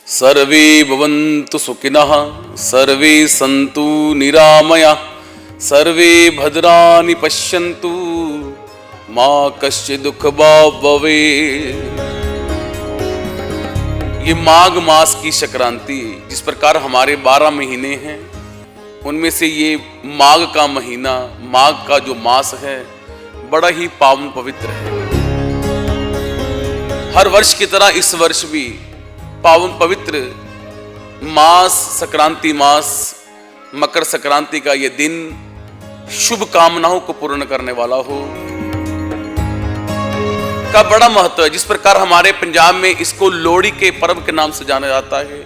सर्वे भवन्तु सुखिनः सर्वे सन्तु निरामयाः सर्वे भद्राणि पश्यन्तु मां कश्चित् दुःखभाग् भवेत्। ये माघ मास की संक्रांति, जिस प्रकार हमारे 12 महीने हैं उनमें से ये माघ का महीना, माघ का जो मास है बड़ा ही पावन पवित्र है। हर वर्ष की तरह इस वर्ष भी पावन पवित्र मास, संक्रांति मास, मकर संक्रांति का ये दिन शुभ कामनाओं को पूर्ण करने वाला हो का बड़ा महत्व है। जिस प्रकार हमारे पंजाब में इसको लोहड़ी के पर्व के नाम से जाना जाता है,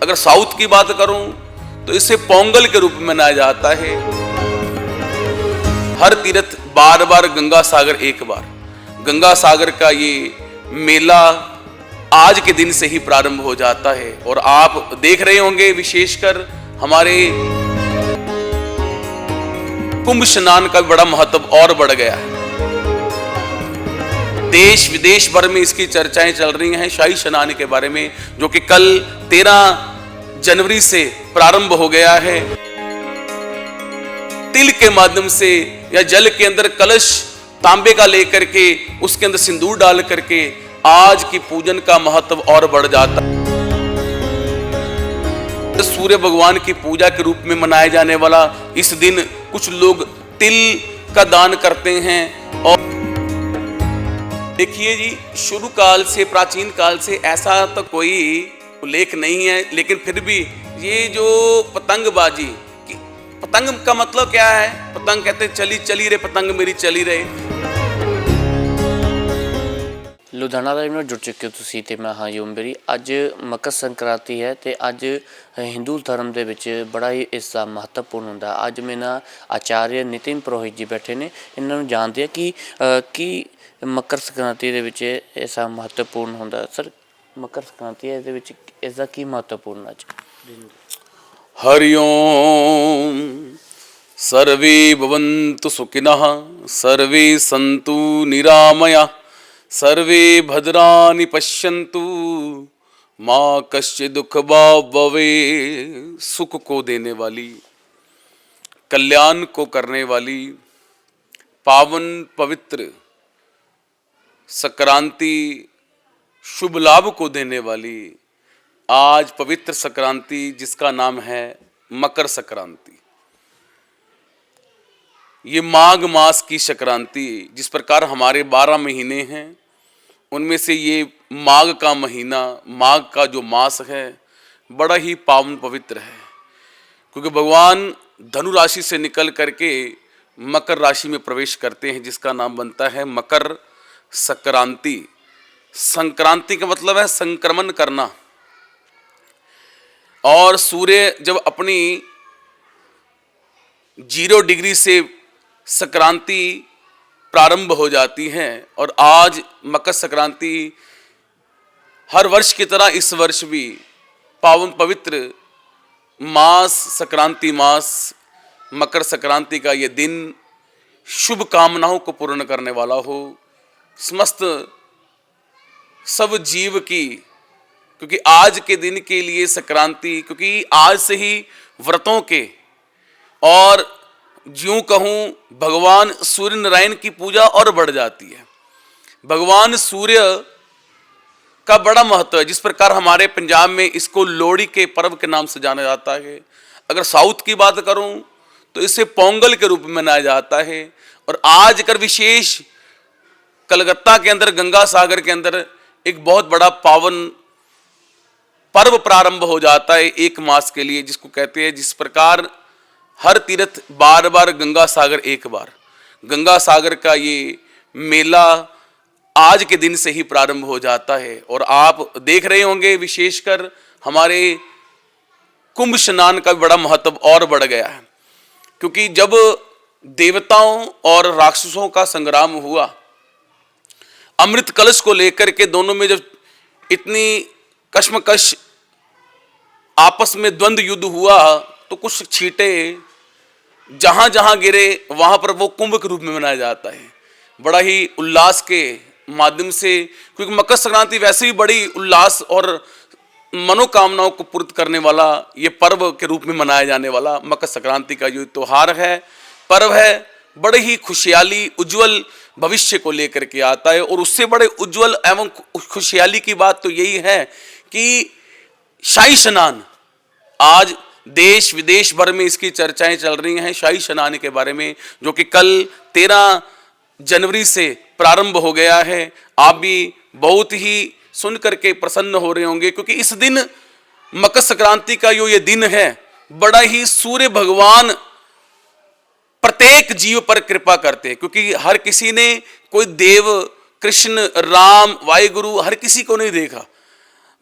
अगर साउथ की बात करूं तो इसे पोंगल के रूप में मनाया जाता है। हर तीर्थ बार बार गंगा सागर एक बार, गंगा सागर का ये मेला आज के दिन से ही प्रारंभ हो जाता है। और आप देख रहे होंगे विशेषकर हमारे कुंभ स्नान का बड़ा महत्व और बढ़ गया है। देश विदेश भर में इसकी चर्चाएं चल रही हैं शाही स्नान के बारे में, जो कि कल 13 जनवरी से प्रारंभ हो गया है। तिल के माध्यम से या जल के अंदर कलश तांबे का लेकर के उसके अंदर सिंदूर डाल करके आज की पूजन का महत्व और बढ़ जाता है। सूर्य भगवान की पूजा के रूप में मनाए जाने वाला इस दिन कुछ लोग तिल का दान करते हैं। और देखिए जी, शुरू काल से, प्राचीन काल से ऐसा तो कोई उल्लेख नहीं है, लेकिन फिर भी ये जो पतंगबाजी, पतंग का मतलब क्या है? पतंग कहते हैं चली चली रे पतंग मेरी चली रहे। ਲੁਧਿਆਣਾ ਲਾਈਵ ਨਾਲ ਜੁੜ ਚੁੱਕੇ ਹੋ ਤੁਸੀਂ ਤੇ ਮੈਂ ਹਾਂ ਯੂਮਬਰੀ। ਅੱਜ ਮਕਰ ਸੰਕ੍ਰਾਂਤੀ ਹੈ ਤੇ ਅੱਜ ਹਿੰਦੂ ਧਰਮ ਦੇ ਵਿੱਚ ਬੜਾ ਹੀ ਇਸ ਦਾ ਮਹੱਤਵਪੂਰਨ ਹੁੰਦਾ। ਅੱਜ ਮੇਰੇ ਨਾਲ ਆਚਾਰਿਆ ਨਿਤਿਨ ਪੁਰੋਹਿਤ ਜੀ ਬੈਠੇ ਨੇ, ਇਹਨਾਂ ਨੂੰ ਜਾਣਦੇ ਆ ਕਿ ਮਕਰ ਸੰਕ੍ਰਾਂਤੀ ਦੇ ਵਿੱਚ ਐਸਾ ਮਹੱਤਵਪੂਰਨ ਹੁੰਦਾ। ਸਰ, ਮਕਰ ਸੰਕ੍ਰਾਂਤੀ ਇਹਦੇ ਵਿੱਚ ਇਸ ਦਾ ਕੀ ਮਹੱਤਵਪੂਰਨ ਅੱਜ? हरि ओम। सर्वे भवन्तु सुखिनः सर्वे सन्तु निरामयाः सर्वे भद्राणि पश्यन्तु मां कश्चित् दुःखभाग् भवेत्। सुख को देने वाली, कल्याण को करने वाली पावन पवित्र संक्रांति, शुभ लाभ को देने वाली आज पवित्र संक्रांति, जिसका नाम है मकर संक्रांति। ये माघ मास की संक्रांति, जिस प्रकार हमारे 12 महीने हैं उनमें से ये माघ का महीना, माघ का जो मास है बड़ा ही पावन पवित्र है। क्योंकि भगवान धनु राशि से निकल करके मकर राशि में प्रवेश करते हैं, जिसका नाम बनता है मकर संक्रांति। संक्रांति का मतलब है संक्रमण करना। और सूर्य जब अपनी 0 डिग्री से संक्रांति प्रारंभ हो जाती है, और आज मकर संक्रांति हर वर्ष की तरह इस वर्ष भी पावन पवित्र मास, संक्रांति मास, मकर संक्रांति का ये दिन शुभ कामनाओं को पूर्ण करने वाला हो। समस्त सब जीव की, क्योंकि आज के दिन के लिए संक्रांति, क्योंकि आज से ही व्रतों के और ज्यों कहूँ भगवान सूर्य नारायण की पूजा और बढ़ जाती है। भगवान सूर्य का बड़ा महत्व है। जिस प्रकार हमारे पंजाब में इसको लोहड़ी के पर्व के नाम से जाना जाता है, अगर साउथ की बात करूं तो इसे पोंगल के रूप में मनाया जाता है। और आज कर विशेष कलकत्ता के अंदर, गंगा सागर के अंदर एक बहुत बड़ा पावन पर्व प्रारंभ हो जाता है 1 मास के लिए, जिसको कहते हैं, जिस प्रकार हर तीर्थ बार बार गंगा सागर एक बार, गंगा सागर का ये मेला आज के दिन से ही प्रारंभ हो जाता है। और आप देख रहे होंगे विशेषकर हमारे कुंभ स्नान का बड़ा महत्व और बढ़ गया है। क्योंकि जब देवताओं और राक्षसों का संग्राम हुआ, अमृत कलश को लेकर के दोनों में जब इतनी कश्मकश आपस में द्वंद्व युद्ध हुआ, तो कुछ छींटे जहां जहां गिरे वहां पर वो कुंभ के रूप में मनाया जाता है, बड़ा ही उल्लास के माध्यम से। क्योंकि मकर संक्रांति वैसे ही बड़ी उल्लास और मनोकामनाओं को पूर्ण करने वाला ये पर्व के रूप में मनाया जाने वाला मकर संक्रांति का जो त्यौहार है, पर्व है, बड़े ही खुशहाली उज्जवल भविष्य को लेकर के आता है। और उससे बड़े उज्जवल एवं खुशहाली की बात तो यही है कि शाही स्नान, आज देश विदेश भर में इसकी चर्चाएं चल रही हैं शाही स्नान के बारे में, जो कि कल 13 जनवरी से प्रारंभ हो गया है। आप भी बहुत ही सुन करके प्रसन्न हो रहे होंगे, क्योंकि इस दिन मकर संक्रांति का जो ये दिन है, बड़ा ही सूर्य भगवान प्रत्येक जीव पर कृपा करते हैं, क्योंकि हर किसी ने कोई देव, कृष्ण, राम, वायुगुरु हर किसी को नहीं देखा।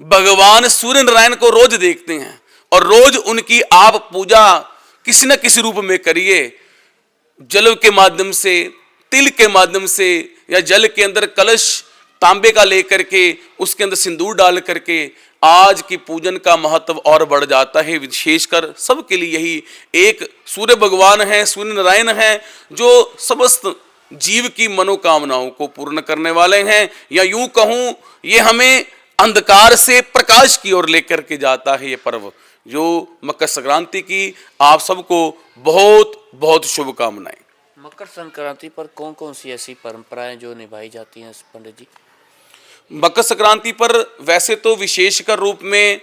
भगवान सूर्य नारायण को रोज देखते हैं और रोज उनकी आप पूजा किसी न किसी रूप में करिए, जल के माध्यम से, तिल के माध्यम से, या जल के अंदर कलश तांबे का लेकर के उसके अंदर सिंदूर डाल करके आज की पूजन का महत्व और बढ़ जाता है। विशेषकर सबके लिए यही एक सूर्य भगवान है, सूर्य नारायण है, जो समस्त जीव की मनोकामनाओं को पूर्ण करने वाले हैं, या यूं कहूं ये हमें अंधकार से प्रकाश की ओर लेकर के जाता है। ये पर्व जो मकर संक्रांति की आप सबको बहुत बहुत शुभकामनाएं। मकर संक्रांति पर कौन कौन सी ऐसी परंपराएं जो निभाई जाती हैं पंडित जी? मकर संक्रांति पर वैसे तो विशेषकर रूप में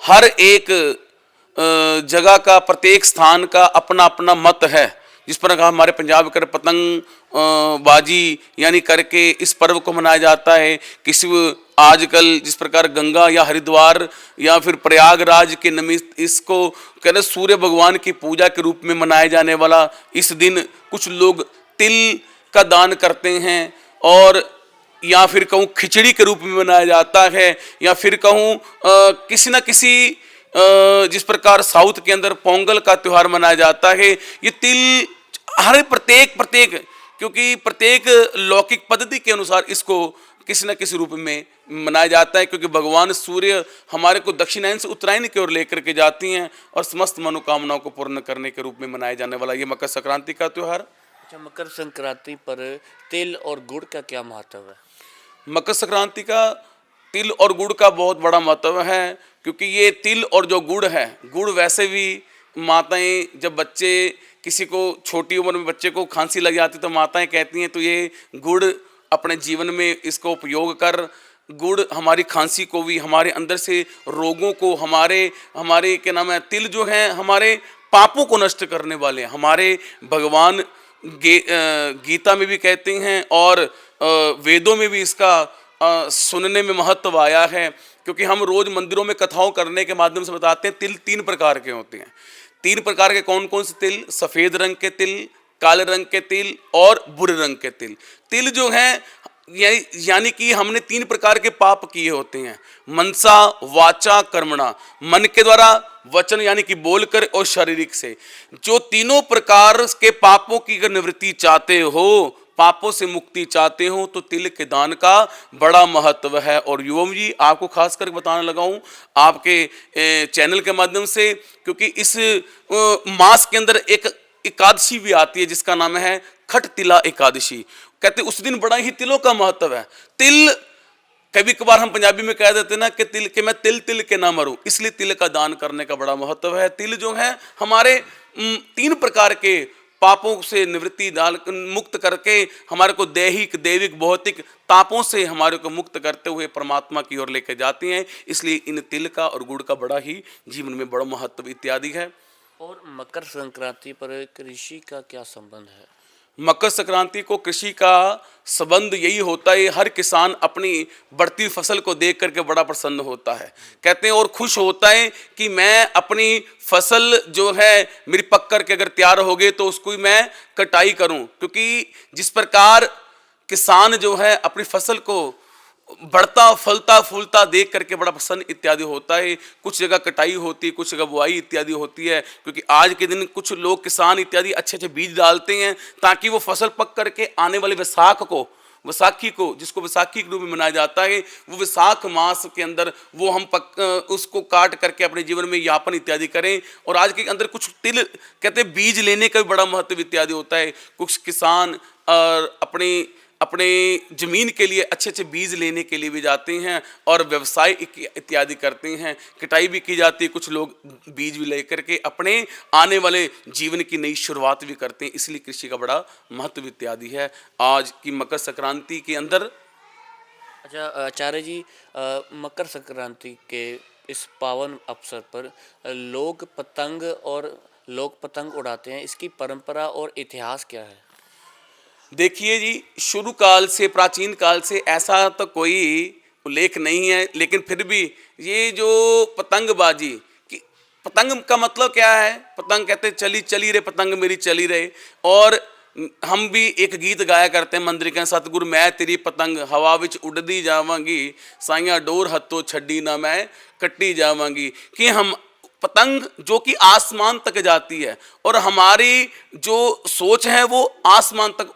हर एक जगह का, प्रत्येक स्थान का अपना अपना मत है। जिस पर हमारे पंजाब कर पतंग बाजी यानी करके इस पर्व को मनाया जाता है। किसी आजकल जिस प्रकार गंगा या हरिद्वार या फिर प्रयागराज के निमित्त इसको कहते सूर्य भगवान की पूजा के रूप में मनाया जाने वाला इस दिन कुछ लोग तिल का दान करते हैं, और या फिर कहूँ खिचड़ी के रूप में मनाया जाता है, या फिर कहूँ किसी न किसी जिस प्रकार साउथ के अंदर पोंगल का त्यौहार मनाया जाता है। ये तिल हर प्रत्येक क्योंकि प्रत्येक लौकिक पद्धति के अनुसार इसको किसी न किसी रूप में मनाया जाता है, क्योंकि भगवान सूर्य हमारे को दक्षिणायन से उत्तरायण की ओर लेकर के जाती हैं और समस्त मनोकामनाओं को पूर्ण करने के रूप में मनाया जाने वाला ये मकर संक्रांति का त्यौहार। अच्छा, मकर संक्रांति पर तिल और गुड़ का क्या महत्व है? मकर संक्रांति का तिल और गुड़ का बहुत बड़ा महत्व है, क्योंकि ये तिल और जो गुड़ है, गुड़ वैसे भी माताएं जब बच्चे किसी को छोटी उम्र में बच्चे को खांसी लग जाती तो माताएं कहती हैं तो ये गुड़ अपने जीवन में इसको उपयोग कर। गुड़ हमारी खांसी को भी, हमारे अंदर से रोगों को, हमारे क्या नाम है, तिल जो हैं हमारे पापों को नष्ट करने वाले हैं। हमारे भगवान गीता में भी कहते हैं और वेदों में भी इसका सुनने में महत्व आया है, क्योंकि हम रोज मंदिरों में कथाओं करने के माध्यम से बताते हैं तिल 3 प्रकार के होते हैं। 3 प्रकार के कौन कौन से तिल? सफ़ेद रंग के तिल, काले रंग के तिल और भूरे रंग के तिल। तिल जो हैं यानी कि हमने 3 प्रकार के पाप किए होते हैं, मनसा, वाचा, कर्मणा। मन के द्वारा, वचन यानी कि बोलकर, और शारीरिक से। जो तीनों प्रकार के पापों की अगर निवृत्ति चाहते हो, पापों से मुक्ति चाहते हो, तो तिल के दान का बड़ा महत्व है। और युवम जी आपको खास कर बताने लगा हूँ आपके चैनल के माध्यम से, क्योंकि इस मास के अंदर एक एकादशी भी आती है जिसका नाम है खट तिला एकादशी। कहते उस दिन बड़ा ही तिलों का महत्व है। तिल कभी कभार हम पंजाबी में कह देते ना कि तिल के मैं तिल के ना मरूं, इसलिए तिल का दान करने का बड़ा महत्व है। तिल जो है हमारे 3 प्रकार के पापों से निवृत्ति डाल मुक्त करके हमारे को दैहिक, दैविक, भौतिक तापों से हमारे को मुक्त करते हुए परमात्मा की ओर लेकर जाती हैं। इसलिए इन तिल का और गुड़ का बड़ा ही जीवन में बड़ा महत्व इत्यादि है। और मकर संक्रांति पर कृषि का क्या संबंध है? मकर संक्रांति को कृषि का संबंध यही होता है, हर किसान अपनी बढ़ती फसल को देख करके बड़ा प्रसन्न होता है, कहते हैं, और खुश होता है कि मैं अपनी फसल जो है मेरी पक करके अगर तैयार हो गई तो उसको मैं कटाई करूं। क्योंकि जिस प्रकार किसान जो है अपनी फसल को बढ़ता फलता फूलता देख करके बड़ा प्रसन्न इत्यादि होता है। कुछ जगह कटाई होती है, कुछ जगह बुआई इत्यादि होती है, क्योंकि आज के दिन कुछ लोग किसान इत्यादि अच्छे अच्छे बीज डालते हैं ताकि वो फसल पक करके आने वाले वैसाखी को जिसको वैसाखी के रूप में मनाया जाता है, वो वैसाख मास के अंदर वो हम उसको काट करके अपने जीवन में यापन इत्यादि करें। और आज के अंदर कुछ तिल कहते हैं बीज लेने का भी बड़ा महत्व इत्यादि होता है। कुछ किसान और अपनी अपने ज़मीन के लिए अच्छे अच्छे बीज लेने के लिए भी जाते हैं और व्यवसाय इत्यादि करते हैं। कटाई भी की जाती है, कुछ लोग बीज भी लेकर के अपने आने वाले जीवन की नई शुरुआत भी करते हैं। इसलिए कृषि का बड़ा महत्व इत्यादि है। आज की मकर संक्रांति के अंदर अच्छा आचार्य जी, मकर संक्रांति के इस पावन अवसर पर लोग पतंग उड़ाते हैं, इसकी परंपरा और इतिहास क्या है? देखिए जी, शुरू काल से, प्राचीन काल से ऐसा तो कोई उल्लेख नहीं है, लेकिन फिर भी ये जो पतंगबाजी की, पतंग का मतलब क्या है? पतंग कहते हैं चली चली रे पतंग मेरी चली रहे। और हम भी एक गीत गाया करते हैं मंदिर के, सतगुरु मैं तेरी पतंग हवा विच उड़दी जावांगी, साइयां डोर हत्थों छड्डी ना मैं कट्टी जावांगी। कि हम पतंग जो कि आसमान तक जाती है और हमारी जो सोच है वो आसमान तक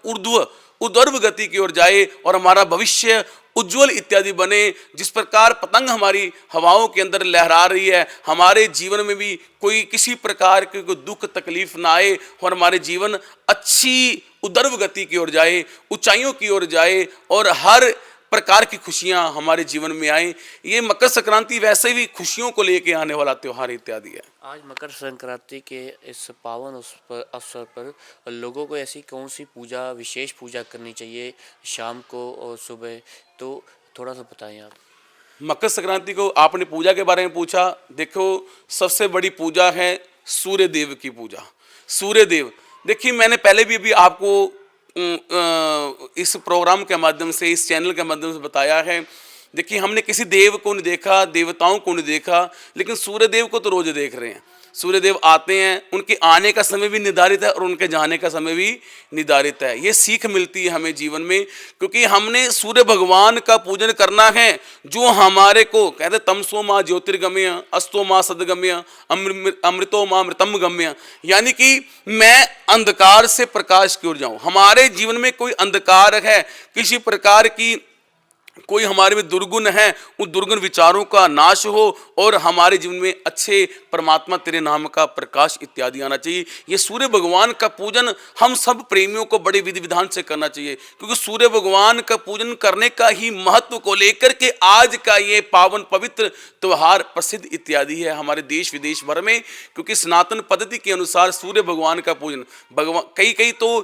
ऊर्ध्व गति की ओर जाए और हमारा भविष्य उज्जवल इत्यादि बने। जिस प्रकार पतंग हमारी हवाओं के अंदर लहरा रही है, हमारे जीवन में भी कोई किसी प्रकार की कोई दुख तकलीफ ना आए और हमारे जीवन अच्छी उर्ध्व गति की ओर जाए, ऊंचाइयों की ओर जाए और हर प्रकार की खुशियां हमारे जीवन में आए। ये मकर संक्रांति वैसे भी खुशियों को लेके आने वाला त्यौहार इत्यादि है। आज मकर संक्रांति के इस पावन अवसर पर लोगों को ऐसी कौन सी पूजा, विशेष पूजा करनी चाहिए शाम को और सुबह, तो थोड़ा सा बताएं आप। मकर संक्रांति को आपने पूजा के बारे में पूछा। देखो, सबसे बड़ी पूजा है सूर्य देव की पूजा। सूर्य देव, देखिए मैंने पहले भी अभी आपको इस प्रोग्राम के माध्यम से, इस चैनल के माध्यम से बताया है। देखिए, हमने किसी देव को नहीं देखा, देवताओं को नहीं देखा, लेकिन सूर्य देव को तो रोज देख रहे हैं। सूर्य देव आते हैं, उनके आने का समय भी निर्धारित है और उनके जाने का समय भी निर्धारित है। ये सीख मिलती है हमें जीवन में, क्योंकि हमने सूर्य भगवान का पूजन करना है जो हमारे को कहते तमसो माँ ज्योतिर्गम्य, अस्तो माँ सदगम्य, अमृतो माँ अमृतम गम्य। यानी कि मैं अंधकार से प्रकाश की ओर जाऊं। हमारे जीवन में कोई अंधकार है, किसी प्रकार की कोई हमारे में दुर्गुण है, उन दुर्गुण विचारों का नाश हो और हमारे जीवन में अच्छे परमात्मा तेरे नाम का प्रकाश इत्यादि आना चाहिए। ये सूर्य भगवान का पूजन हम सब प्रेमियों को बड़े विधि विधान से करना चाहिए, क्योंकि सूर्य भगवान का पूजन करने का ही महत्व को लेकर के आज का ये पावन पवित्र त्यौहार प्रसिद्ध इत्यादि है हमारे देश विदेश भर में। क्योंकि सनातन पद्धति के अनुसार सूर्य भगवान का पूजन भगवान कई तो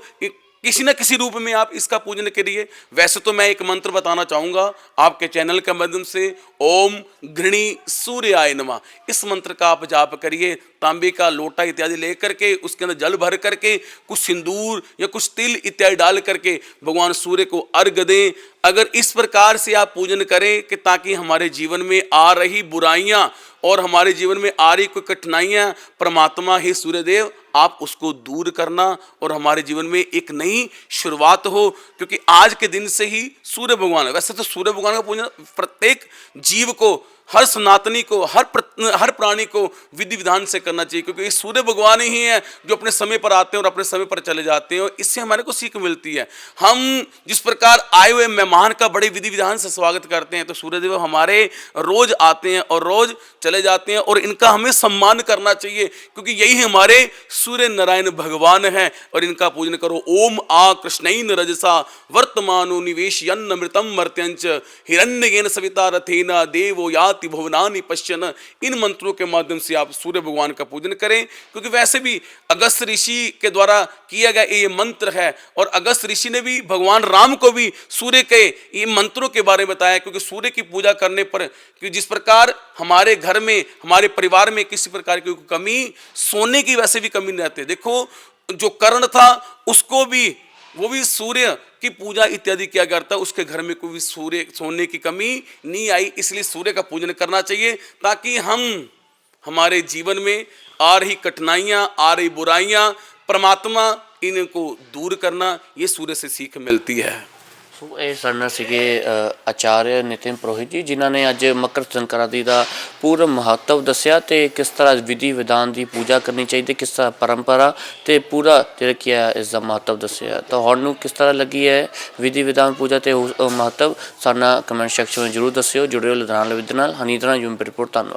किसी न किसी रूप में आप इसका पूजन करिए। वैसे तो मैं एक मंत्र बताना चाहूँगा आपके चैनल के माध्यम से, ओम घृणी सूर्याय नमः। इस मंत्र का आप जाप करिए। तांबे का लोटा इत्यादि लेकर के उसके अंदर जल भर करके कुछ सिंदूर या कुछ तिल इत्यादि डाल करके भगवान सूर्य को अर्घ दें। अगर इस प्रकार से आप पूजन करें कि ताकि हमारे जीवन में आ रही बुराइयां और हमारे जीवन में आ रही कोई कठिनाइयां, परमात्मा ही सूर्यदेव आप उसको दूर करना और हमारे जीवन में एक नई शुरुआत हो। क्योंकि आज के दिन से ही सूर्य भगवान, वैसे तो सूर्य भगवान का पूजन प्रत्येक जीव को, हर सनातनी को, हर प्राणी को विधि विधान से करना चाहिए, क्योंकि ये सूर्य भगवान ही है जो अपने समय पर आते हैं और अपने समय पर चले जाते हैं। और इससे हमारे को सीख मिलती है। हम जिस प्रकार आए हुए मेहमान का बड़े विधि विधान से स्वागत करते हैं, तो सूर्यदेव हमारे रोज आते हैं और रोज चले जाते हैं और इनका हमें सम्मान करना चाहिए, क्योंकि यही हमारे सूर्य नारायण भगवान हैं। और इनका पूजन करो। ओम आ कृष्णैन रजसा वर्तमानो निवेशयन् अमृतम मर्त्यंच हिरण्येन सविता रथेन देवो याति भुवनानि पश्यन्। इन मंत्रों के माध्यम से आप सूर्य भगवान का पूजन करें, क्योंकि वैसे भी अगस्त ऋषि के द्वारा किया गया ये मंत्र है। और अगस्त ऋषि ने भी भगवान राम को भी सूर्य के ये मंत्रों के बारे में बताया, क्योंकि सूर्य की पूजा करने पर, कि जिस प्रकार हमारे घर में, हमारे परिवार में किसी प्रकार की कमी, सोने की वैसे भी कमी नहीं रहती। देखो, जो कर्ण था उसको भी, वो भी सूर्य की पूजा इत्यादि किया करता, उसके घर में कोई सूर्य सोने की कमी नहीं आई। इसलिए सूर्य का पूजन करना चाहिए, ताकि हम हमारे जीवन में आ रही कठिनाइयाँ, आ रही बुराइयाँ, परमात्मा इनको दूर करना, ये सूर्य से सीख मिलती है। ਸੋ ਇਹ ਸਾਡੇ ਨਾਲ ਸੀਗੇ ਆਚਾर्य ਨਿਤਿਨ ਪ੍ਰੋਹਿਤ ਜੀ, ਜਿਨ੍ਹਾਂ ਨੇ ਅੱਜ ਮਕਰ ਸੰਕ੍ਰਾਂਤੀ ਦਾ ਪੂਰਾ ਮਹੱਤਵ ਦੱਸਿਆ ਤੇ ਕਿਸ ਤਰ੍ਹਾਂ ਵਿਧੀ ਵਿਧਾਨ ਦੀ ਪੂਜਾ ਕਰਨੀ ਚਾਹੀਦੀ, ਕਿਸ ਤਰ੍ਹਾਂ ਪਰੰਪਰਾ ਤੇ ਪੂਰਾ ਜਿਹੜਾ ਕੀ ਹੈ ਇਸ ਦਾ ਮਹੱਤਵ ਦੱਸਿਆ। ਤੁਹਾਨੂੰ ਕਿਸ ਤਰ੍ਹਾਂ ਲੱਗੀ ਹੈ ਵਿਧੀ ਵਿਧਾਨ ਪੂਜਾ ਤੇ ਮਹੱਤਵ, ਸਾਡੇ ਨਾਲ ਕਮੈਂਟ ਸੈਕਸ਼ਨ ਵਿੱਚ ਜ਼ਰੂਰ ਦੱਸਿਓ। ਜੁੜਿਓ ਲੁਧਿਆਣਾ ਵਿਦ ਨਾਲ ਹਨੀਦਰਾ ਯੂਮ ਰਿਪੋਰਟ। ਧੰਨਵਾਦ।